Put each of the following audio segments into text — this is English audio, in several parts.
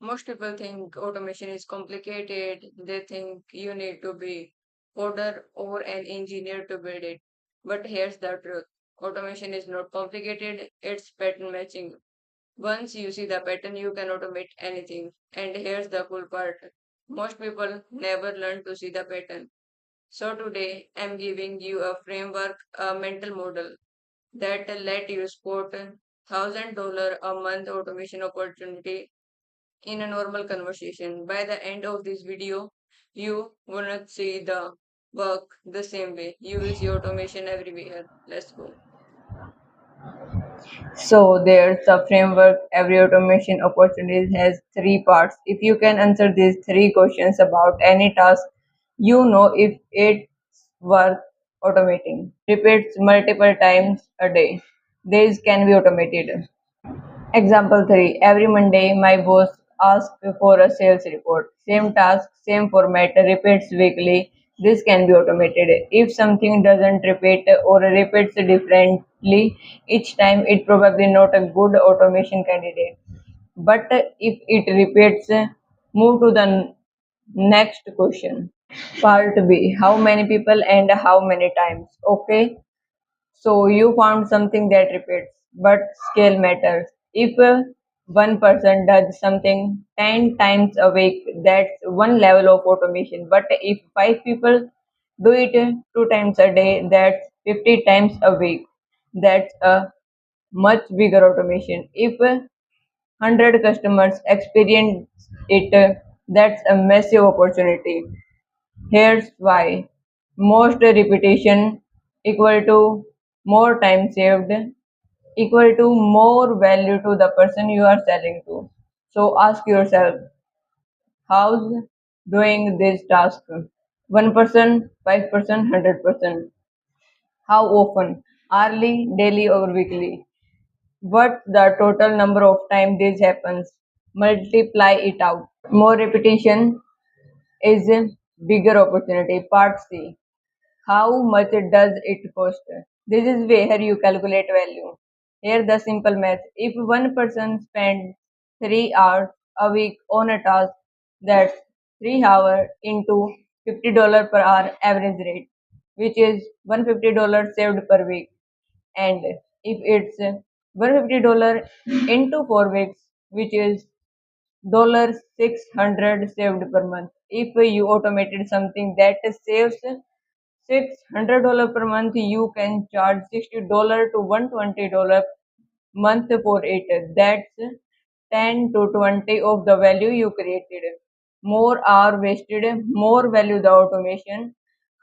Most people think automation is complicated. They think you need to be coder or an engineer to build it. But here's the truth. Automation is not complicated, it's pattern matching. Once you see the pattern, you can automate anything. And here's the cool part. Most people never learn to see the pattern. So today, I'm giving you a framework, a mental model that let you spot $1,000 a month automation opportunity in a normal conversation. By the end of this video, you will not see the work the same way. You will see automation everywhere. Let's go. So there's a framework. Every automation opportunity has three parts. If you can answer these three questions about any task, you know if it's worth automating. Repeats multiple times a day. These can be automated. Example 3. Every Monday, my boss asks for a sales report. Same task, same format, repeats weekly. This can be automated. If something doesn't repeat or repeats differently each time, it's probably not a good automation candidate. But if it repeats, move to the next question. Part B. How many people and how many times? Okay. So you found something that repeats, but scale matters. If one person does something 10 times a week, that's one level of automation. But if five people do it two times a day, that's 50 times a week. That's a much bigger automation. If 100 customers experience it, that's a massive opportunity. Here's why. Most repetition equal to more time saved equal to more value to the person you are selling to. So ask yourself, how's doing this task? 1%, 5%, 100%. How often? Hourly, daily or weekly? What's the total number of time this happens? Multiply it out. More repetition is a bigger opportunity. Part C. How much does it cost? This is where you calculate value. Here the simple math. If one person spends 3 hours a week on a task, that's 3 hours into $50 per hour average rate, which is $150 saved per week. And if it's $150 into 4 weeks, which is $600 saved per month. If you automated something that saves $600 per month, you can charge $60 to $120 month for it. That's 10 to 20 of the value you created. More are wasted, more value the automation,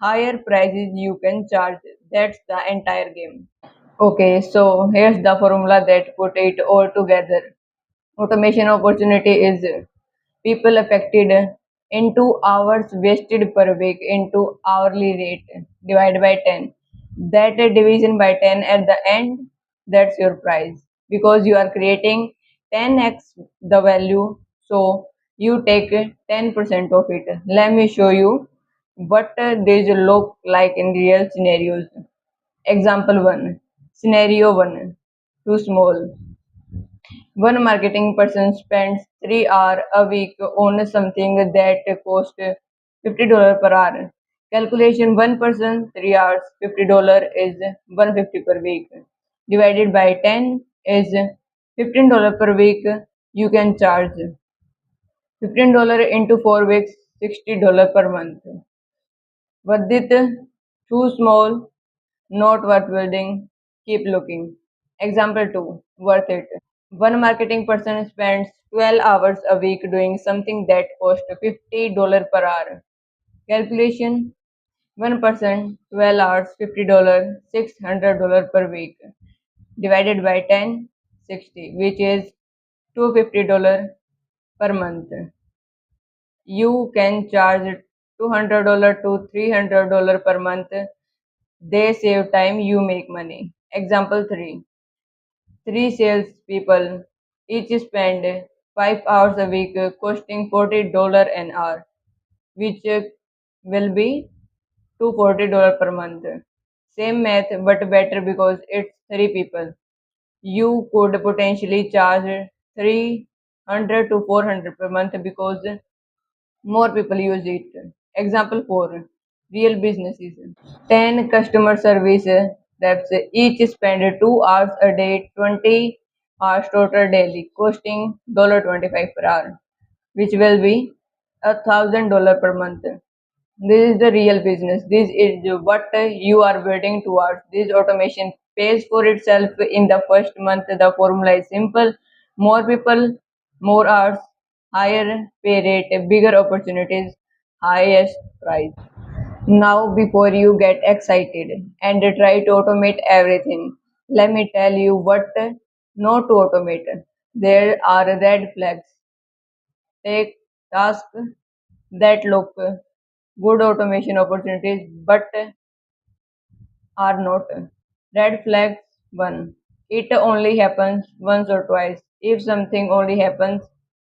higher prices you can charge. That's the entire game. Okay, so here's the formula that put it all together. Automation opportunity is people affected into hours wasted per week into hourly rate divided by 10. That division by 10 at the end, that's your price because you are creating 10x the value. So you take 10% of it. Let me show you what these look like in real scenarios. Example 1. Scenario 1. Too small. One marketing person spends 3 hours a week on something that costs $50 per hour. Calculation: one person, 3 hours, $50 is 150 per week. Divided by 10 is $15 per week. You can charge $15 into 4 weeks, $60 per month. Was it too small? Not worth building. Keep looking. Example 2. Worth it. One marketing person spends 12 hours a week doing something that costs $50 per hour. Calculation: one person, 12 hours, $50, $600 per week. Divided by 10, 60, which is $250 per month. You can charge $200 to $300 per month. They save time, you make money. Example 3. Three salespeople each spend 5 hours a week costing $40 an hour, which will be $240 per month. Same math but better because it's three people. You could potentially charge 100 to 400 per month because more people use it. Example 4, real businesses. 10 customer service reps each spend 2 hours a day, 20 hours total daily, costing $25 per hour, which will be $1,000 per month. This is the real business. This is what you are building towards. This automation pays for itself in the first month. The formula is simple. More people, more hours, higher pay rate, bigger opportunities, highest price. Now, before you get excited and try to automate everything, let me tell you what not to automate. There are red flags. Take tasks that look good automation opportunities but are not. Red flags 1. It only happens once or twice. If something only happens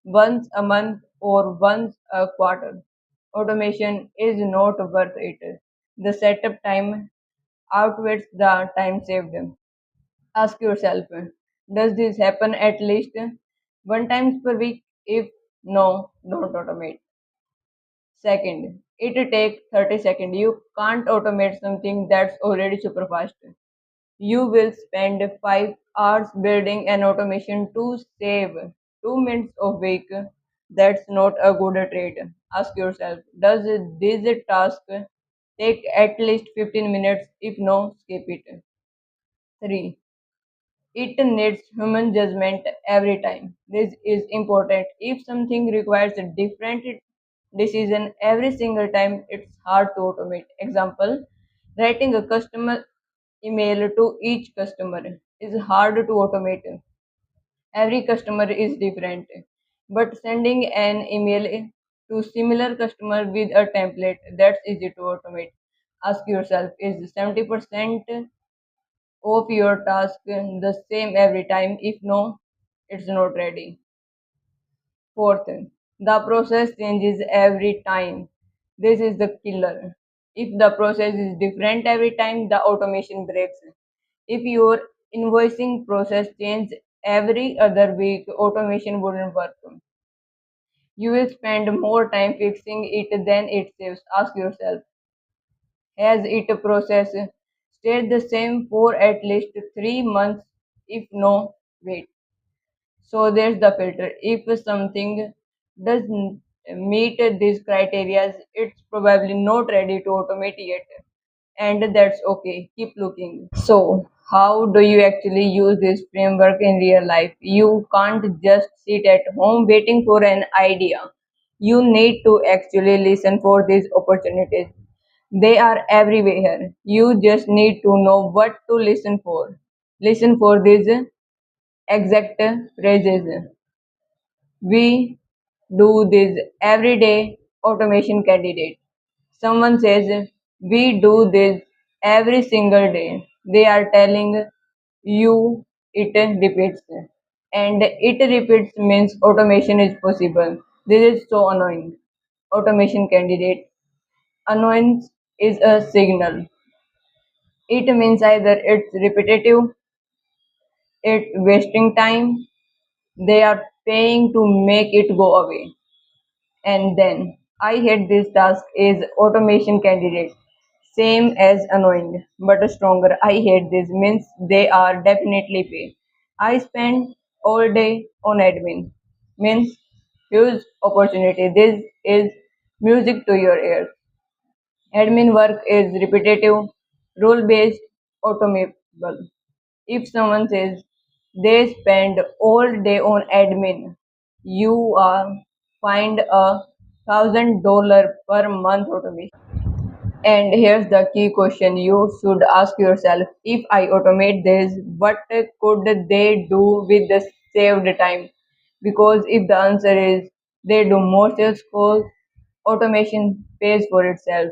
once a month or once a quarter, automation is not worth it. The setup time outweighs the time saved. Ask yourself, does this happen at least one times per week? If no, don't automate. Second, it takes 30 seconds. You can't automate something that's already super fast. You will spend 5 hours building an automation to save 2 minutes of week. That's not a good trade. Ask yourself, does this task take at least 15 minutes? If no, skip it. 3. It needs human judgment every time. This is important. If something requires a different decision every single time, it's hard to automate. Example, writing a customer email to each customer is hard to automate. Every customer is different. But sending an email to similar customer with a template, that's easy to automate. Ask yourself, is 70% of your task the same every time? If no, it's not ready. Fourth, the process changes every time. This is the killer. If the process is different every time, the automation breaks. If your invoicing process changes every other week, automation wouldn't work. You will spend more time fixing it than it saves. Ask yourself, has it process stayed the same for at least 3 months? If no, wait. So there's the filter. If something doesn't meet these criteria, it's probably not ready to automate yet. And that's okay. Keep looking. So, how do you actually use this framework in real life? You can't just sit at home waiting for an idea. You need to actually listen for these opportunities. They are everywhere. You just need to know what to listen for. Listen for these exact phrases. We do this every day, automation candidate. Someone says, we do this every single day. They are telling you it repeats. And it repeats means automation is possible. This is so annoying. Automation candidate. Annoyance is a signal. It means either it's repetitive, it's wasting time, they are paying to make it go away. And then I hate this task is automation candidate. Same as annoying, but stronger. I hate this means they are definitely pay. I spend all day on admin. Means huge opportunity. This is music to your ears. Admin work is repetitive, rule based, automatable. If someone says they spend all day on admin, you are find $1,000 per month automation. And here's the key question you should ask yourself: if I automate this, what could they do with the saved time? Because if the answer is they do more sales calls, automation pays for itself.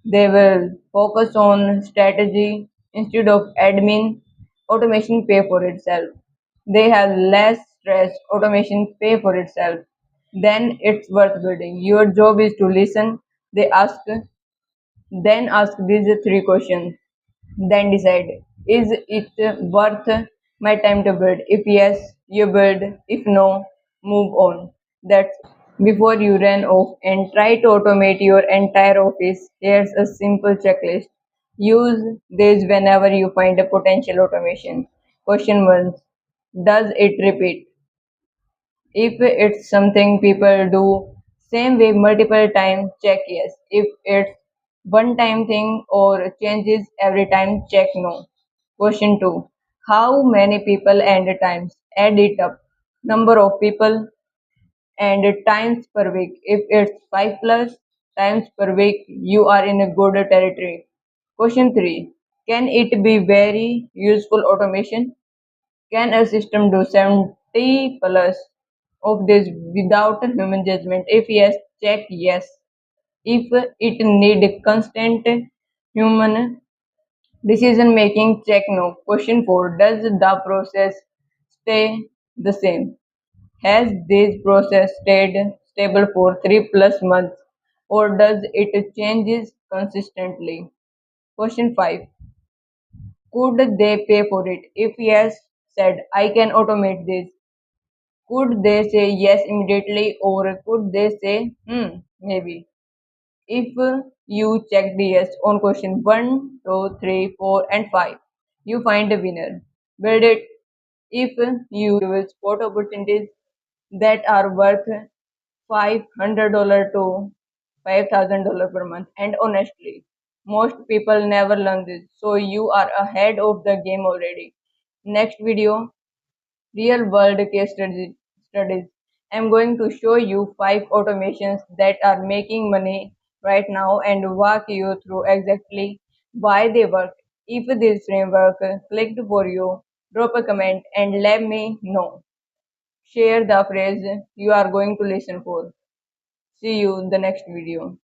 They will focus on strategy instead of admin. Automation pay for itself. They have less stress. Automation pay for itself. Then it's worth building. Your job is to listen. They ask, then ask these three questions. Then decide, is it worth my time to build? If yes, you build. If no, move on. That's before you run off and try to automate your entire office. Here's a simple checklist. Use this whenever you find a potential automation. Question 1. Does it repeat? If it's something people do same way multiple times, check yes. If it's one time thing or changes every time, check no. Question 2. How many people and times? Add it up. Number of people and times per week. If it's 5 plus times per week, you are in a good territory. Question 3. Can it be very useful automation? Can a system do 70 plus of this without human judgment? If yes, check yes. If it need constant human decision making, check no. Question 4. Does the process stay the same? Has this process stayed stable for 3 plus months or does it changes consistently? Question 5. Could they pay for it? If yes, said I can automate this. Could they say yes immediately or could they say maybe? If you checked yes on question 1, 2, 3, 4, and 5, you find a winner. Build it. If you will spot opportunities that are worth $500 to $5,000 per month. And honestly, most people never learn this. So you are ahead of the game already. Next video, real world studies. I'm going to show you 5 automations that are making money right now and walk you through exactly why they work. If this framework clicked for you, drop a comment and let me know. Share the phrase you are going to listen for. See you in the next video.